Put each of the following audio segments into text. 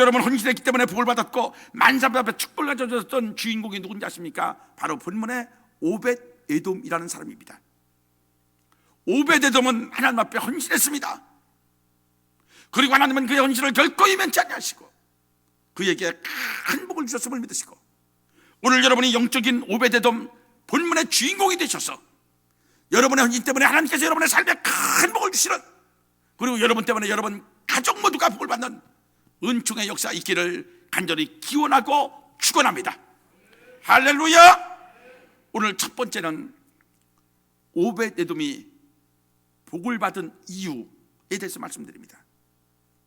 여러분 헌신했기 때문에 복을 받았고 만사배 앞에 축복을 가져줬던 주인공이 누군지 아십니까? 바로 본문의 오벳 에돔이라는 사람입니다. 오벳 에돔은 하나님 앞에 헌신했습니다. 그리고 하나님은 그의 헌신을 결코 이면치 아니하시고 그에게 큰 복을 주셨음을 믿으시고, 오늘 여러분이 영적인 오벳 에돔 본문의 주인공이 되셔서 여러분의 헌신 때문에 하나님께서 여러분의 삶에 큰 복을 주시는, 그리고 여러분 때문에 여러분 가족 모두가 복을 받는 은총의 역사 있기를 간절히 기원하고 축원합니다. 할렐루야. 오늘 첫 번째는 오벳 에돔이 복을 받은 이유에 대해서 말씀드립니다.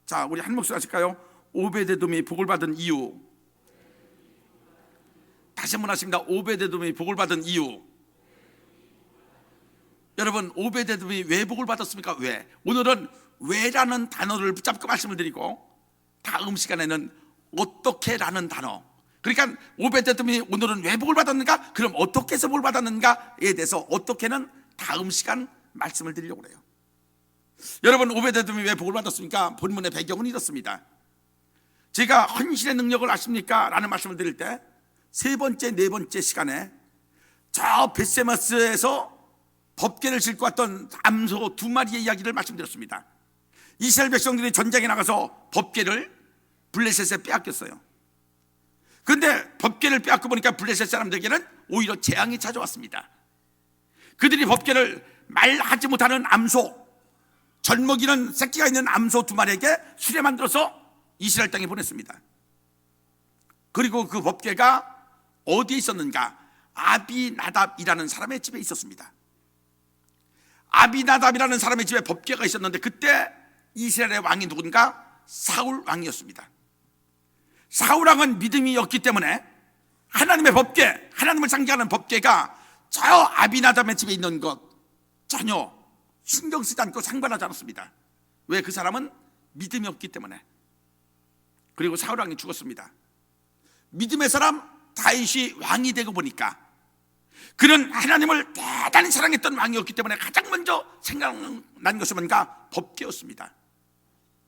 자, 우리 한 목소리 하실까요? 오벳 에돔이 복을 받은 이유. 다시 한번 하십니다. 오벳 에돔이 복을 받은 이유. 여러분, 오벳 에돔이 왜 복을 받았습니까? 왜? 오늘은 왜라는 단어를 붙잡고 말씀을 드리고, 다음 시간에는 어떻게라는 단어, 그러니까 오벳 에돔이 오늘은 왜 복을 받았는가, 그럼 어떻게 해서 복을 받았는가에 대해서 어떻게는 다음 시간 말씀을 드리려고 해요. 여러분, 오벳 에돔이 왜 복을 받았습니까? 본문의 배경은 이렇습니다. 제가 헌신의 능력을 아십니까? 라는 말씀을 드릴 때 세 번째, 네 번째 시간에 저 벳세메스에서 법궤를 싣고 왔던 암소 두 마리의 이야기를 말씀드렸습니다. 이스라엘 백성들이 전쟁에 나가서 법궤를 블레셋에 빼앗겼어요. 그런데 법궤를 빼앗고 보니까 블레셋 사람들에게는 오히려 재앙이 찾아왔습니다. 그들이 법궤를 말하지 못하는 암소, 젖먹이는 새끼가 있는 암소 두 마리에게 수레 만들어서 이스라엘 땅에 보냈습니다. 그리고 그 법궤가 어디에 있었는가? 아비나답이라는 사람의 집에 있었습니다. 아비나답이라는 사람의 집에 법궤가 있었는데, 그때 이스라엘의 왕이 누군가? 사울 왕이었습니다. 사울 왕은 믿음이 없기 때문에 하나님의 법궤, 하나님을 상징하는 법궤가 저 아비나답의 집에 있는 것 전혀 신경 쓰지 않고 상관하지 않았습니다. 왜? 그 사람은 믿음이 없기 때문에. 그리고 사울 왕이 죽었습니다. 믿음의 사람 다윗이 왕이 되고 보니까 그는 하나님을 대단히 사랑했던 왕이었기 때문에 가장 먼저 생각난 것이 뭔가? 법궤였습니다.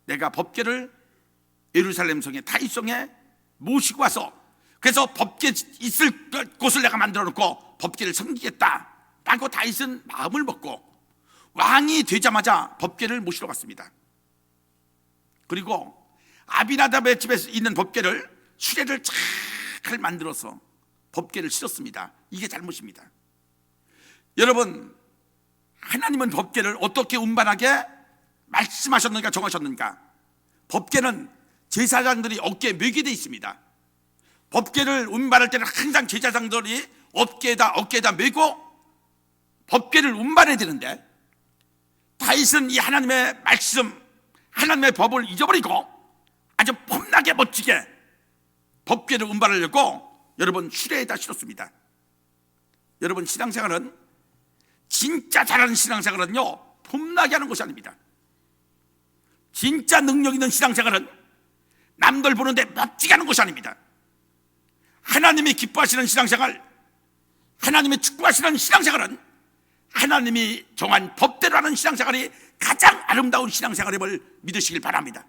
내가 법궤를 예루살렘 성에, 다윗 성에 모시고 와서, 그래서 법궤 있을 곳을 내가 만들어 놓고 법궤를 섬기겠다 라고 다윗은 마음을 먹고 왕이 되자마자 법궤를 모시러 갔습니다. 그리고 아비나답의 집에 있는 법궤를 수레를 잘 만들어서 법궤를 실었습니다. 이게 잘못입니다. 여러분, 하나님은 법궤를 어떻게 운반하게 말씀하셨는가, 정하셨는가? 법궤는 제사장들이 어깨에 메게 되어 있습니다. 법궤를 운반할 때는 항상 제사장들이 어깨에다 메고 법궤를 운반해야 되는데, 다윗은 이 하나님의 말씀, 하나님의 법을 잊어버리고 아주 폼나게 멋지게 법궤를 운반하려고 여러분 수레에다 실었습니다. 여러분, 신앙생활은, 진짜 잘하는 신앙생활은요, 폼나게 하는 것이 아닙니다. 진짜 능력 있는 신앙생활은 남들 보는데 멋지게 하는 것이 아닙니다. 하나님이 기뻐하시는 신앙생활, 하나님이 축복하시는 신앙생활은 하나님이 정한 법대로 하는 신앙생활이 가장 아름다운 신앙생활임을 믿으시길 바랍니다.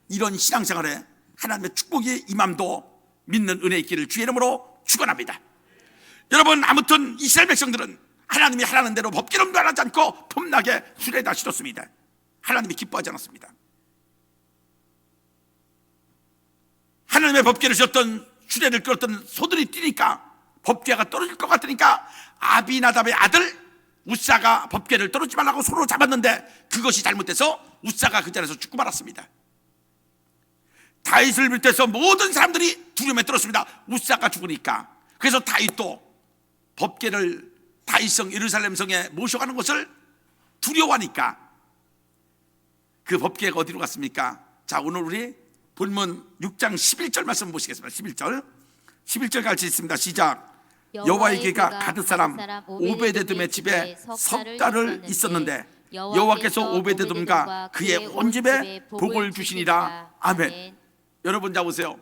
이런 신앙생활에 하나님의 축복이 임함도 믿는 은혜 있기를 주의 이름으로 축원합니다. 여러분, 아무튼 이스라엘 백성들은 하나님이 하라는 대로 법궤를 운반하지 않고 폼나게 수레에다 실었습니다. 하나님이 기뻐하지 않았습니다. 하나님의 법궤를 실었던 수레를 끌었던 소들이 뛰니까 법궤가 떨어질 것 같으니까 아비나답의 아들 우사가 법궤를 떨어지지 말라고 손으로 잡았는데 그것이 잘못돼서 우사가 그 자리에서 죽고 말았습니다. 다윗을 비롯해서 모든 사람들이 두려움에 떨었습니다. 우사가 죽으니까. 그래서 다윗도 법궤를 다윗성 예루살렘 성에 모셔가는 것을 두려워하니까 그 법궤가 어디로 갔습니까? 자, 오늘 우리 본문 6장 11절 말씀 보시겠습니다. 11절 같이 있습니다. 시작. 여호와의 궤가 가드 사람 오베데돔의 집에 석 달을 있었는데 여호와께서 오베데돔과 그의 온 집에 복을 주시니라. 아멘. 여러분, 자 보세요.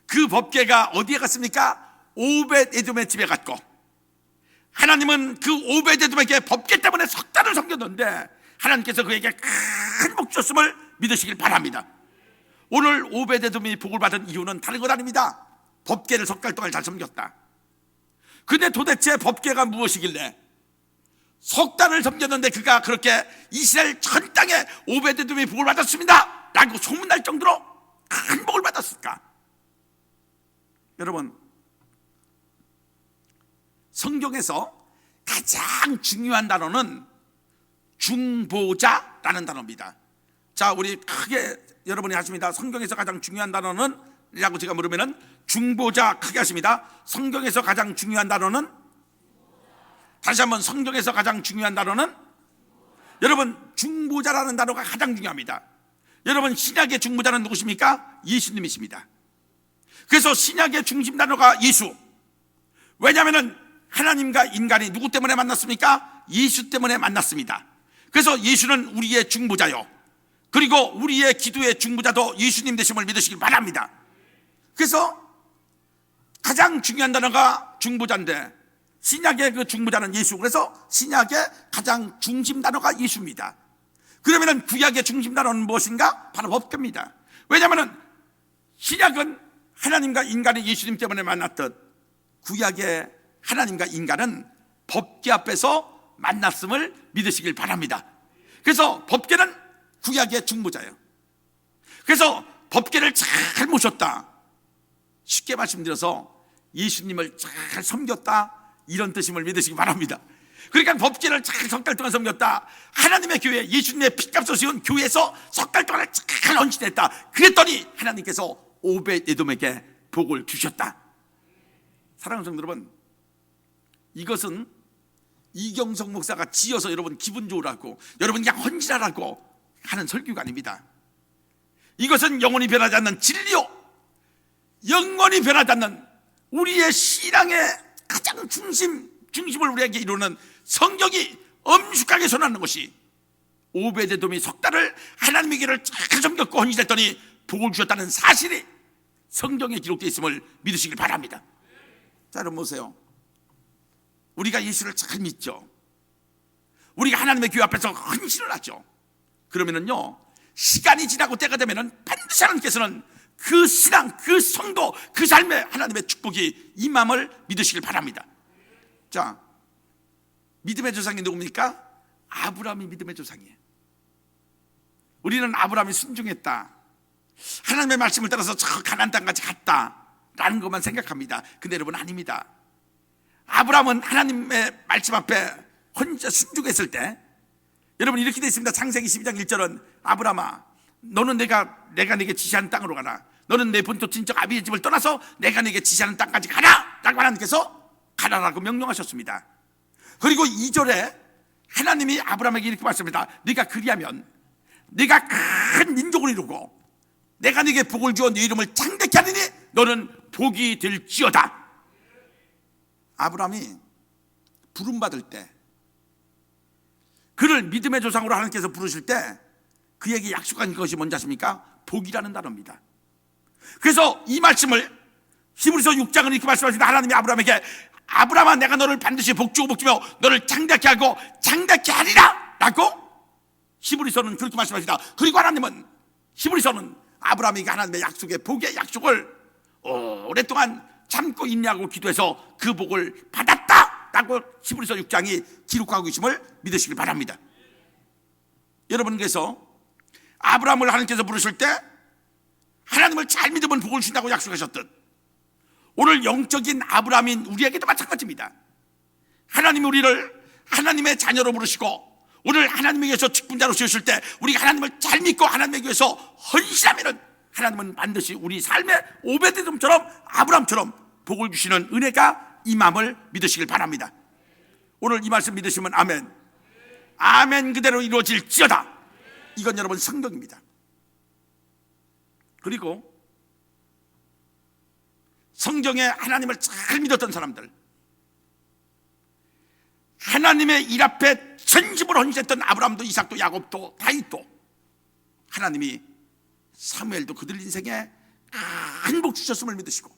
그 법궤가 어디에 갔습니까? 오벳에돔의 집에 갔고, 하나님은 그 오벳에돔에게 법궤 때문에 석 달을 섬겼는데 하나님께서 그에게 큰 복 주셨음을 믿으시길 바랍니다. 오늘 오베데돔이 복을 받은 이유는 다른 것 아닙니다. 법궤를 석 달 동안 잘 섬겼다. 근데 도대체 법궤가 무엇이길래 석 달을 섬겼는데 그가 그렇게 이스라엘 전 땅에 오베데돔이 복을 받았습니다 라고 소문날 정도로 큰 복을 받았을까? 여러분, 성경에서 가장 중요한 단어는 중보자라는 단어입니다. 자, 우리 크게 여러분이 하십니다. 성경에서 가장 중요한 단어는 라고 제가 물으면은 중보자 크게 하십니다. 성경에서 가장 중요한 단어는, 다시 한번, 성경에서 가장 중요한 단어는, 여러분, 중보자라는 단어가 가장 중요합니다. 여러분, 신약의 중보자는 누구십니까? 예수님이십니다. 그래서 신약의 중심 단어가 예수. 왜냐하면 하나님과 인간이 누구 때문에 만났습니까? 예수 때문에 만났습니다. 그래서 예수는 우리의 중보자요, 그리고 우리의 기도의 중보자도 예수님 되심을 믿으시길 바랍니다. 그래서 가장 중요한 단어가 중보자인데 신약의 그 중보자는 예수. 그래서 신약의 가장 중심 단어가 예수입니다. 그러면 구약의 중심 단어는 무엇인가? 바로 법궤입니다. 왜냐하면 신약은 하나님과 인간이 예수님 때문에 만났듯 구약의 하나님과 인간은 법궤 앞에서 만났음을 믿으시길 바랍니다. 그래서 법궤는 구약의 중보자예요. 그래서 법궤를 잘 모셨다, 쉽게 말씀드려서 예수님을 잘 섬겼다, 이런 뜻임을 믿으시기 바랍니다. 그러니까 법궤를 잘 석 달 동안 섬겼다, 하나님의 교회, 예수님의 피값으로 세운 교회에서 석 달 동안 잘 헌신했다. 그랬더니 하나님께서 오베데돔에게 복을 주셨다. 사랑하는 성도 여러분, 이것은 이경석 목사가 지어서 여러분 기분 좋으라고, 여러분 그냥 헌신하라고 하는 설교가 아닙니다. 이것은 영원히 변하지 않는 진리요, 영원히 변하지 않는 우리의 신앙의 가장 중심을 우리에게 이루는 성경이 엄숙하게 선언하는 것이, 오베데돔이 석 달을 하나님의 길을 잘 섬겼고 헌신했더니 복을 주셨다는 사실이 성경에 기록되어 있음을 믿으시길 바랍니다. 자, 여러분 보세요. 우리가 예수를 잘 믿죠. 우리가 하나님의 교회 앞에서 헌신을 하죠. 그러면은요, 시간이 지나고 때가 되면은 반드시 하나님께서는 그 신앙, 그 성도, 그 삶에 하나님의 축복이 임함을 믿으시길 바랍니다. 자, 믿음의 조상이 누굽니까? 아브라함이 믿음의 조상이에요. 우리는 아브라함이 순종했다, 하나님의 말씀을 따라서 저 가나안 땅까지 갔다라는 것만 생각합니다. 근데 여러분, 아닙니다. 아브라함은 하나님의 말씀 앞에 혼자 순종했을 때, 여러분 이렇게 되어 있습니다. 창세기 12장 1절은 아브라함아, 너는 내가 네게 지시하는 땅으로 가라. 너는 내 본토 친척 아비의 집을 떠나서 내가 네게 지시하는 땅까지 가라 라고 하나님께서 가라라고 명령하셨습니다. 그리고 2절에 하나님이 아브라함에게 이렇게 말씀합니다. 네가 그리하면 네가 큰 민족을 이루고 내가 네게 복을 주어 네 이름을 창대케 하리니 너는 복이 될지어다. 아브라함이 부름받을 때, 그를 믿음의 조상으로 하나님께서 부르실 때 그에게 약속한 것이 뭔지 아십니까? 복이라는 단어입니다. 그래서 이 말씀을 히브리서 6장은 이렇게 말씀하십니다. 하나님이 아브라함에게, 아브라함아, 내가 너를 반드시 복주고 복주며 너를 장대케 하고 장대케 하리라 라고 히브리서는 그렇게 말씀하십니다. 그리고 하나님은, 히브리서는 아브라함에게 하나님의 약속의 복의 약속을 오랫동안 참고 있냐고 기도해서 그 복을 받았다 라고 히브리서 6장이 기록하고 계심을 믿으시길 바랍니다. 여러분, 그래서 아브라함을 하나님께서 부르실 때 하나님을 잘 믿으면 복을 주신다고 약속하셨듯, 오늘 영적인 아브라함인 우리에게도 마찬가지입니다. 하나님이 우리를 하나님의 자녀로 부르시고 오늘 하나님에게서 직분자로 세우실 때 우리가 하나님을 잘 믿고 하나님에게서 헌신하면 하나님은 반드시 우리 삶의 오베데돔처럼, 아브라함처럼 복을 주시는 은혜가 임함을 믿으시길 바랍니다. 오늘 이 말씀 믿으시면 아멘, 아멘 그대로 이루어질지어다. 이건 여러분 성경입니다. 그리고 성경에 하나님을 잘 믿었던 사람들, 하나님의 일 앞에 전심으로 헌신했던 아브라함도 이삭도 야곱도 다윗도, 하나님이 사무엘도 그들 인생에 큰 복 주셨음을 믿으시고,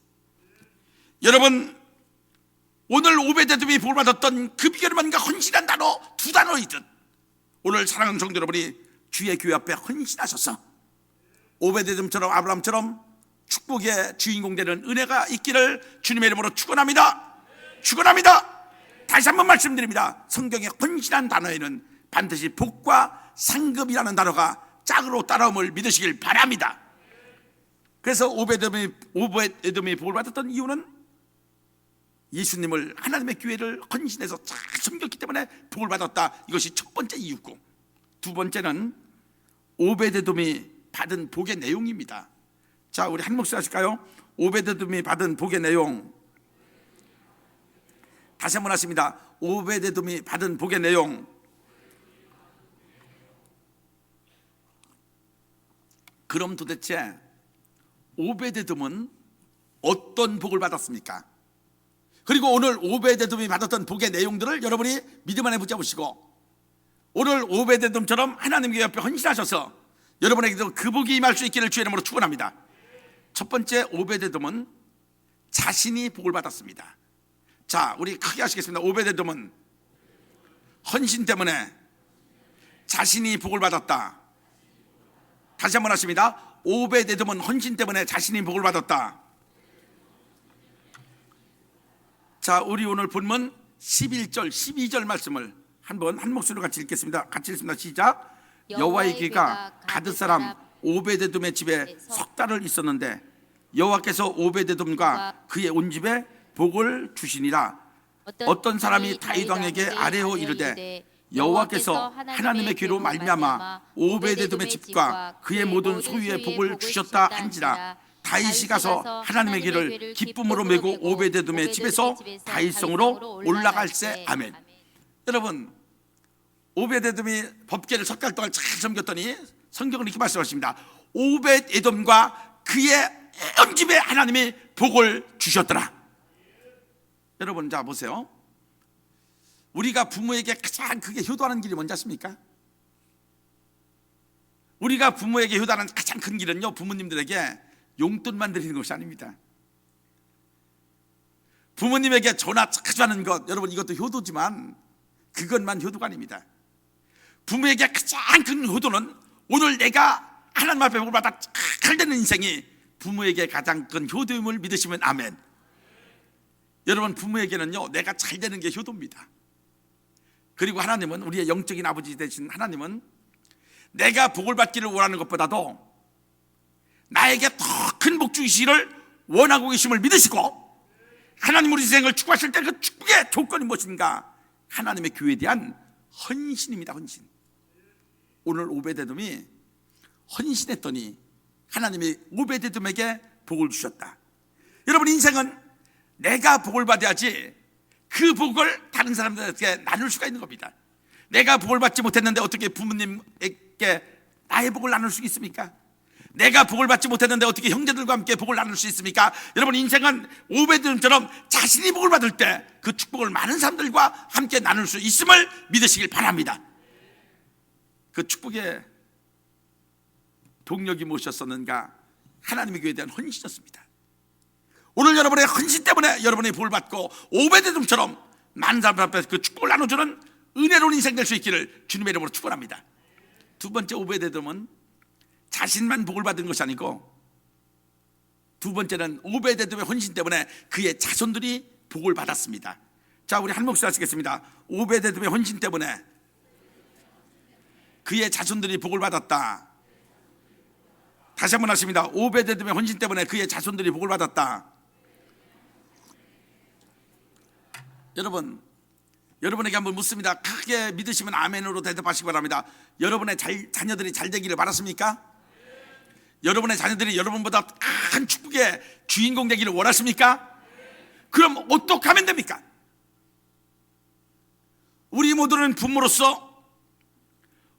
여러분 오늘 오베데돔이 복을 받았던 그 비결은 뭔가 헌신한 단어, 두 단어이듯 오늘 사랑하는 성도 여러분이 주의 교회 앞에 헌신하셔서 오베데돔처럼 아브라함처럼 축복의 주인공 되는 은혜가 있기를 주님의 이름으로 축원합니다. 축원합니다. 다시 한번 말씀드립니다. 성경의 헌신한 단어에는 반드시 복과 상급이라는 단어가 짝으로 따라옴을 믿으시길 바랍니다. 그래서 오베데돔이 복을 받았던 이유는 예수님을, 하나님의 교회를 헌신해서 잘 섬겼기 때문에 복을 받았다. 이것이 첫 번째 이유고, 두 번째는 오베데돔이 받은 복의 내용입니다. 자, 우리 한 목소리 하실까요? 오베데돔이 받은 복의 내용. 다시 한번 하십니다. 오베데돔이 받은 복의 내용. 그럼 도대체 오베데돔은 어떤 복을 받았습니까? 그리고 오늘 오베데돔이 받았던 복의 내용들을 여러분이 믿음 안에 붙잡으시고, 오늘 오베데돔처럼 하나님께 옆에 헌신하셔서 여러분에게도 그 복이 임할 수 있기를 주의 이름으로 축원합니다. 첫 번째, 오베데돔은 자신이 복을 받았습니다. 자, 우리 크게 하시겠습니다. 오베데돔은 헌신 때문에 자신이 복을 받았다. 다시 한번 하십니다. 오베데돔은 헌신 때문에 자신이 복을 받았다. 자, 우리 오늘 본문 11절, 12절 말씀을 한번 한 목소리로 같이 읽겠습니다. 같이 읽습니다. 시작. 여호와의 귀가 가드 사람 오베데돔의 집에 석 달을 있었는데 여호와께서 오베데돔과 그의 온 집에 복을 주시니라. 어떤 사람이 다윗 왕에게 아뢰어 이르되 여호와께서 하나님의 귀로 말미암아 오베데돔의 집과 그의 모든 소유에 복을 주셨다 한지라. 다윗이 가서 하나님의 귀를 기쁨으로 메고 오베데돔의 집에서 다윗성으로 올라갈세. 아멘. 여러분, 오베데돔이 법궤를 석 달 동안 잘 섬겼더니 성경은 이렇게 말씀하십니다. 오베데돔과 그의 온 집에 하나님이 복을 주셨더라. 여러분, 자 보세요. 우리가 부모에게 가장 크게 효도하는 길이 뭔지 아십니까? 우리가 부모에게 효도하는 가장 큰 길은요, 부모님들에게 용돈만 드리는 것이 아닙니다. 부모님에게 전화 자주 하는 것, 여러분 이것도 효도지만 그것만 효도가 아닙니다. 부모에게 가장 큰 효도는 오늘 내가 하나님 앞에 복을 받아 잘 되는 인생이 부모에게 가장 큰 효도임을 믿으시면 아멘. 여러분, 부모에게는요 내가 잘 되는 게 효도입니다. 그리고 하나님은, 우리의 영적인 아버지 되신 하나님은 내가 복을 받기를 원하는 것보다도 나에게 더 큰 복 주시기를 원하고 계심을 믿으시고, 하나님 우리 인생을 축복하실 때 그 축복의 조건이 무엇인가? 하나님의 교회에 대한 헌신입니다. 헌신. 오늘 오베데돔이 헌신했더니 하나님이 오베데돔에게 복을 주셨다. 여러분, 인생은 내가 복을 받아야지 그 복을 다른 사람들에게 나눌 수가 있는 겁니다. 내가 복을 받지 못했는데 어떻게 부모님에게 나의 복을 나눌 수 있습니까? 내가 복을 받지 못했는데 어떻게 형제들과 함께 복을 나눌 수 있습니까? 여러분, 인생은 오베데돔처럼 자신이 복을 받을 때 그 축복을 많은 사람들과 함께 나눌 수 있음을 믿으시길 바랍니다. 그 축복의 동력이 무엇이었었는가? 하나님의 교회에 대한 헌신이었습니다. 오늘 여러분의 헌신 때문에 여러분이 복을 받고 오베데돔처럼 많은 사람들 앞에서 그 축복을 나눠주는 은혜로운 인생 될 수 있기를 주님의 이름으로 축원합니다. 두 번째, 오베데돔은 자신만 복을 받은 것이 아니고, 두 번째는 오베데돔의 헌신 때문에 그의 자손들이 복을 받았습니다. 자, 우리 한 목소리 하시겠습니다. 오베데돔의 헌신 때문에 그의 자손들이 복을 받았다. 다시 한번 하십니다. 오베데돔의 헌신 때문에 그의 자손들이 복을 받았다. 여러분, 여러분에게 한번 묻습니다. 크게 믿으시면 아멘으로 대답하시기 바랍니다. 여러분의 자녀들이 잘 되기를 바랐습니까? 여러분의 자녀들이 여러분보다 큰 축복의 주인공 되기를 원하십니까? 그럼 어떻게 하면 됩니까? 우리 모두는 부모로서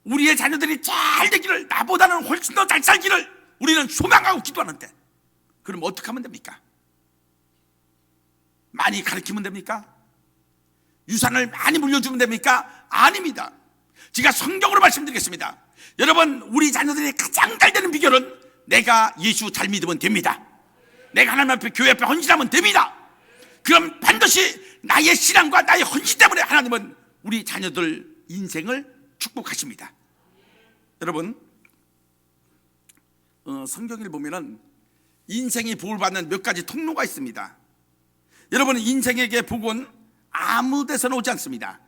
우리의 자녀들이 잘 되기를, 나보다는 훨씬 더 잘 살기를 우리는 소망하고 기도하는데, 그럼 어떻게 하면 됩니까? 많이 가르치면 됩니까? 유산을 많이 물려주면 됩니까? 아닙니다. 제가 성경으로 말씀드리겠습니다. 여러분, 우리 자녀들이 가장 잘 되는 비결은 내가 예수 잘 믿으면 됩니다. 내가 하나님 앞에, 교회 앞에 헌신하면 됩니다. 그럼 반드시 나의 신앙과 나의 헌신 때문에 하나님은 우리 자녀들 인생을 축복하십니다. 여러분, 성경을 보면은 인생이 복을 받는 몇 가지 통로가 있습니다. 여러분, 인생에게 복은 아무 데서나 오지 않습니다.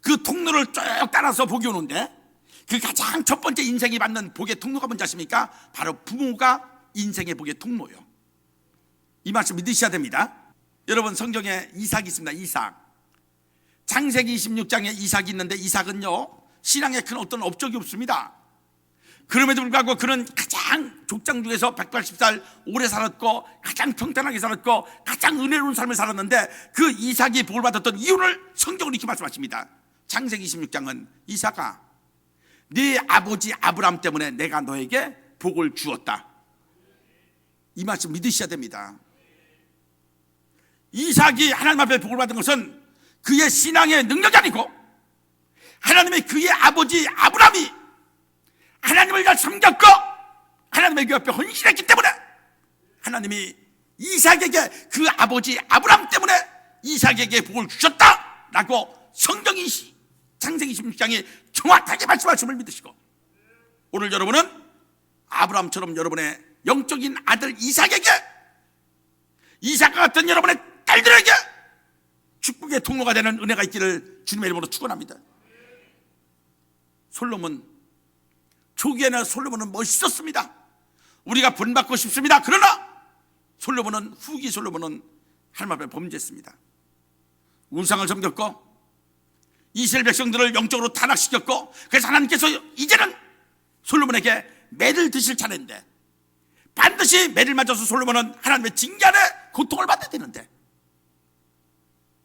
그 통로를 쭉 따라서 복이 오는데, 그 가장 첫 번째 인생이 받는 복의 통로가 뭔지 아십니까? 바로 부모가 인생의 복의 통로요. 이 말씀 믿으셔야 됩니다. 여러분, 성경에 이삭이 있습니다. 이삭. 창세기 26장에 이삭이 있는데, 이삭은요 신앙에 큰 어떤 업적이 없습니다. 그럼에도 불구하고 그는 가장 족장 중에서 180살 오래 살았고, 가장 평탄하게 살았고, 가장 은혜로운 삶을 살았는데, 그 이삭이 복을 받았던 이유를 성경은 이렇게 말씀하십니다. 창세기 26장은 이삭아, 네 아버지 아브라함 때문에 내가 너에게 복을 주었다. 이 말씀 믿으셔야 됩니다. 이삭이 하나님 앞에 복을 받은 것은 그의 신앙의 능력이 아니고, 하나님의 그의 아버지 아브라함이 하나님을 잘 섬겼고 하나님의 그 옆에 헌신했기 때문에 하나님이 이삭에게, 그 아버지 아브라함 때문에 이삭에게 복을 주셨다라고 성경이 창세기 26장이 정확하게 말씀하심을 믿으시고, 오늘 여러분은 아브라함처럼 여러분의 영적인 아들 이삭에게, 이삭과 같은 여러분의 딸들에게 축복의 통로가 되는 은혜가 있기를 주님의 이름으로 축원합니다. 솔로몬, 초기에는 솔로몬은 멋있었습니다. 우리가 본받고 싶습니다. 그러나 솔로몬은, 후기 솔로몬은 하나님 앞에 범죄했습니다. 우상을 섬겼고 이스라엘 백성들을 영적으로 타락시켰고, 그래서 하나님께서 이제는 솔로몬에게 매를 드실 차례인데, 반드시 매를 맞아서 솔로몬은 하나님의 징계 안에 고통을 받아야 되는데,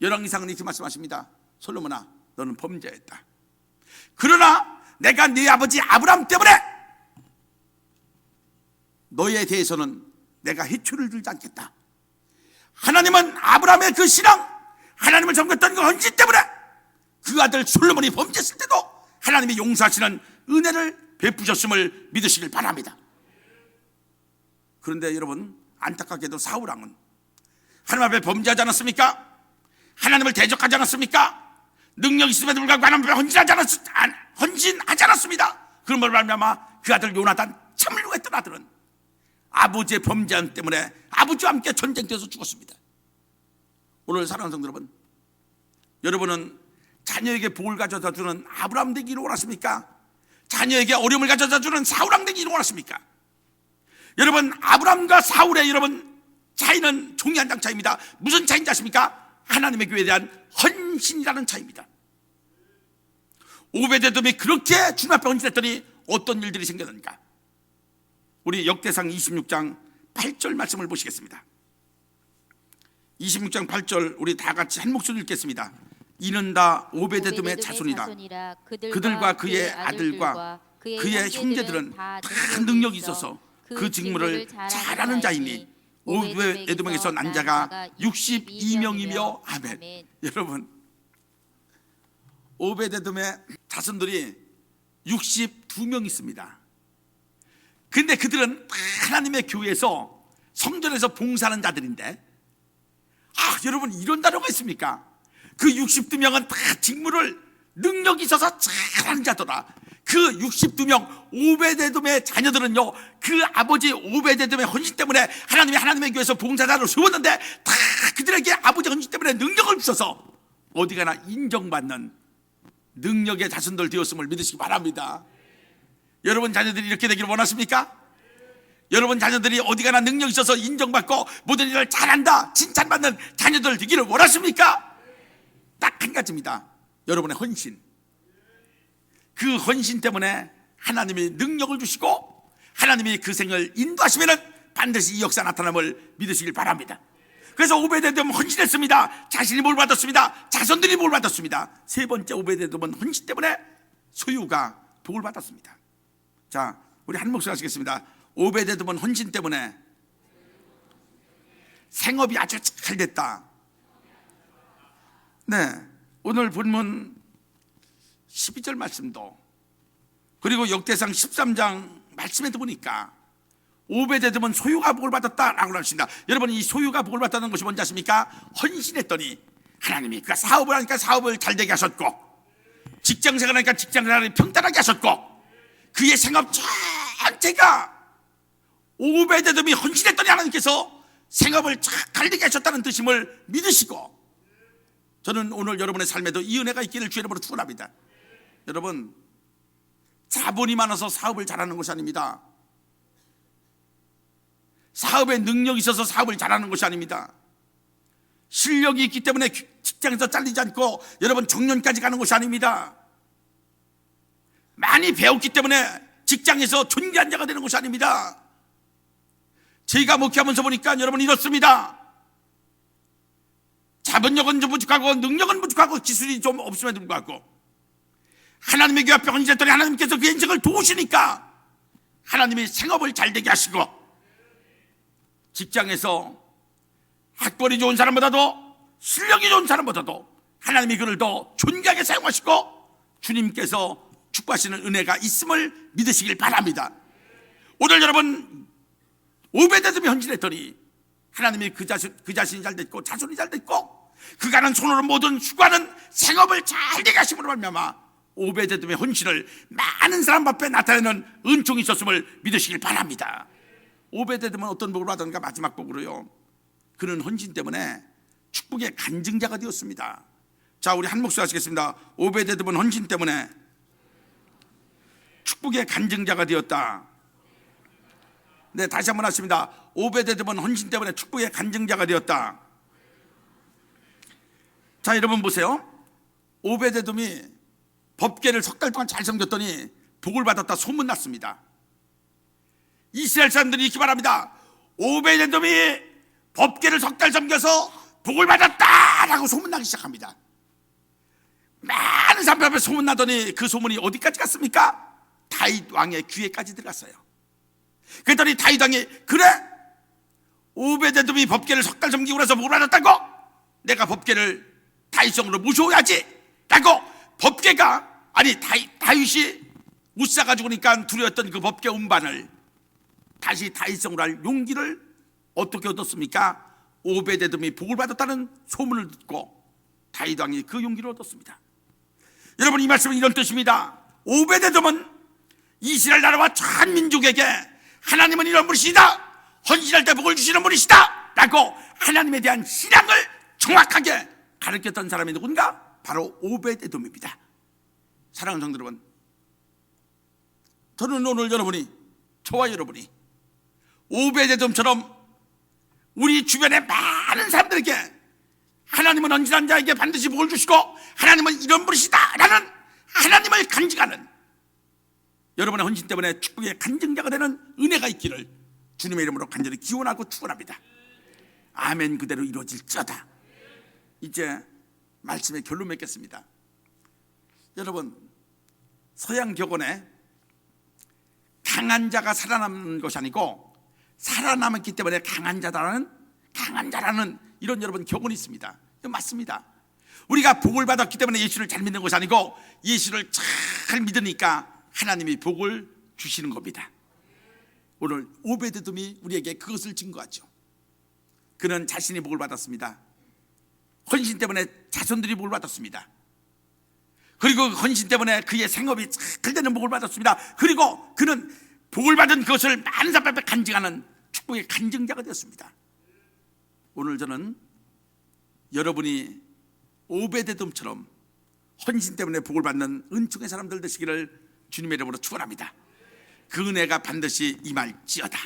열왕기상은 이렇게 말씀하십니다. 솔로몬아, 너는 범죄했다. 그러나 내가 네 아버지 아브라함 때문에 너에 대해서는 내가 해초를 들지 않겠다. 하나님은 아브라함의 그 신앙, 하나님을 섬겼던 그 헌신 때문에 그 아들 솔로몬이 범죄했을 때도 하나님이 용서하시는 은혜를 베푸셨음을 믿으시길 바랍니다. 그런데 여러분, 안타깝게도 사울왕은 하나님 앞에 범죄하지 않았습니까? 하나님을 대적하지 않았습니까? 능력 있음에도 불구하고 하나님 앞에 헌신하지 않았습니다. 그런 걸 말미암아 그 아들 요나단, 참 훌륭했던 아들은 아버지의 범죄함 때문에 아버지와 함께 전쟁터에서 죽었습니다. 오늘 사랑하는 성도 여러분, 여러분은 자녀에게 복을 가져다 주는 아브라함 되기를 원하십니까? 자녀에게 어려움을 가져다 주는 사울왕 되기를 원하십니까? 여러분, 아브라함과 사울의 여러분 차이는 종이 한 장 차이입니다. 무슨 차이인지 아십니까? 하나님의 교회에 대한 헌신이라는 차이입니다. 오베데돔이 그렇게 주님 앞에 헌신했더니 어떤 일들이 생겼는가? 우리 역대상 26장 8절 말씀을 보시겠습니다. 26장 8절 우리 다 같이 한 목소리 읽겠습니다. 이는 다 오베데돔의 자손이라. 그들과 그의 아들과 그의 형제들은 다 능력이 있어서 그 직무를 잘하는 자이니 오베데돔에게서 난 자가 62명이며 아멘. 여러분, 오베데돔의 자손들이 62명 있습니다. 근데 그들은 하나님의 교회에서, 성전에서 봉사하는 자들인데, 여러분, 이런 단어가 있습니까? 그 62명은 다 직무를 능력이 있어서 잘하는 자더라. 그 62명 오베데돔의 자녀들은요, 그 아버지 오베데돔의 헌신 때문에 하나님이 하나님의 교회에서 봉사자로 세웠는데, 다 그들에게 아버지 헌신 때문에 능력을 주셔서 어디 가나 인정받는 능력의 자손들 되었음을 믿으시기 바랍니다. 여러분 자녀들이 이렇게 되기를 원하십니까? 여러분 자녀들이 어디 가나 능력이 있어서 인정받고 모든 일을 잘한다, 칭찬받는 자녀들 되기를 원하십니까? 딱 한 가지입니다. 여러분의 헌신. 그 헌신 때문에 하나님이 능력을 주시고 하나님이 그 생을 인도하시면 반드시 이 역사 나타남을 믿으시길 바랍니다. 그래서 오베데돔은 헌신했습니다. 자신이 뭘 받았습니다. 자손들이 뭘 받았습니다. 세 번째, 오베데돔은 헌신 때문에 소유가 복을 받았습니다. 자, 우리 한 목소리 하시겠습니다. 오베데돔은 헌신 때문에 생업이 아주 잘 됐다. 네, 오늘 본문 12절 말씀도, 그리고 역대상 13장 말씀에도 보니까 오베데돔은 소유가 복을 받았다라고 하십니다. 여러분, 이 소유가 복을 받았다는 것이 뭔지 아십니까? 헌신했더니 하나님이 그 사업을 하니까 사업을 잘 되게 하셨고, 직장생활 하니까 직장생활을 평탄하게 하셨고, 그의 생업 전체가 오베데돔이 헌신했더니 하나님께서 생업을 잘 되게 하셨다는 뜻임을 믿으시고, 저는 오늘 여러분의 삶에도 이 은혜가 있기를 주의 이름으로 축원합니다. 여러분, 자본이 많아서 사업을 잘하는 것이 아닙니다. 사업에 능력이 있어서 사업을 잘하는 것이 아닙니다. 실력이 있기 때문에 직장에서 잘리지 않고 여러분 정년까지 가는 것이 아닙니다. 많이 배웠기 때문에 직장에서 존귀한 자가 되는 것이 아닙니다. 제가 목회하면서 보니까 여러분 이렇습니다. 자본력은 좀 부족하고 능력은 부족하고 기술이 좀 없음에도 불구하고 하나님의 교회 앞에 헌신했더니 하나님께서 그 인생을 도우시니까 하나님이 생업을 잘 되게 하시고, 직장에서 학벌이 좋은 사람보다도 실력이 좋은 사람보다도 하나님이 그를 더 존귀하게 사용하시고 주님께서 축복하시는 은혜가 있음을 믿으시길 바랍니다. 오늘 여러분 오베데돔이 헌신했더니 하나님이 그 자신이 잘 됐고 자손이 잘 됐고 그가 하는 손으로 모든 수고하는 생업을 잘 되게 하심으로 말미암아 오베데돔의 헌신을 많은 사람 앞에 나타내는 은총이 있었음을 믿으시길 바랍니다. 오베데돔은 어떤 복을 받았는가? 마지막 복으로요, 그는 헌신 때문에 축복의 간증자가 되었습니다. 자, 우리 한 목소리 하시겠습니다. 오베데돔은 헌신 때문에 축복의 간증자가 되었다. 네, 다시 한번 하십니다. 오베데돔은 헌신 때문에 축복의 간증자가 되었다. 자, 여러분 보세요. 오베데돔이 법궤를 석 달 동안 잘 섬겼더니 복을 받았다 소문났습니다. 이스라엘 사람들이 이렇게 말합니다. 오베데돔이 법궤를 석 달 섬겨서 복을 받았다라고 소문나기 시작합니다. 많은 사람 앞에 소문나더니 그 소문이 어디까지 갔습니까? 다윗 왕의 귀에까지 들어갔어요. 그랬더니 다윗 왕이, 그래? 오베데돔이 법궤를 석 달 섬기고 나서 복을 받았다고? 내가 법궤를 다윗성으로 모셔야지 라고 법궤가, 아니 다윗이 웃사 가지고 니까 두려웠던 그 법궤 운반을 다시 다윗성으로 할 용기를 어떻게 얻었습니까? 오베데돔이 복을 받았다는 소문을 듣고 다윗 왕이 그 용기를 얻었습니다. 여러분, 이 말씀은 이런 뜻입니다. 오베데돔은 이스라엘 나라와 전 민족에게 하나님은 이런 분이시다, 헌신할 때 복을 주시는 분이시다 라고 하나님에 대한 신앙을 정확하게 가르쳤던 사람이 누군가? 바로 오베데돔입니다. 사랑하는 성도 여러분, 저는 오늘 여러분이, 저와 여러분이 오베데돔처럼 우리 주변의 많은 사람들에게 하나님은 헌신한 자에게 반드시 복을 주시고 하나님은 이런 분이시다 라는 하나님을 간증하는, 여러분의 헌신 때문에 축복의 간증자가 되는 은혜가 있기를 주님의 이름으로 간절히 기원하고 축원합니다. 아멘. 그대로 이루어질지어다. 이제 말씀의 결론 맺겠습니다. 여러분, 서양 격언에 강한 자가 살아남는 것이 아니고 살아남았기 때문에 강한 자라는 이런 여러분 격언이 있습니다. 이거 맞습니다. 우리가 복을 받았기 때문에 예수를 잘 믿는 것이 아니고 예수를 잘 믿으니까 하나님이 복을 주시는 겁니다. 오늘 오베데돔이 우리에게 그것을 증거하죠. 그는 자신이 복을 받았습니다. 헌신 때문에 자손들이 복을 받았습니다. 그리고 헌신 때문에 그의 생업이 잘 되는 복을 받았습니다. 그리고 그는 복을 받은 그것을 많은 사람 앞에 간증하는 축복의 간증자가 되었습니다. 오늘 저는 여러분이 오베데돔처럼 헌신 때문에 복을 받는 은총의 사람들 되시기를 주님의 이름으로 축원합니다. 그 은혜가 반드시 임할지어다.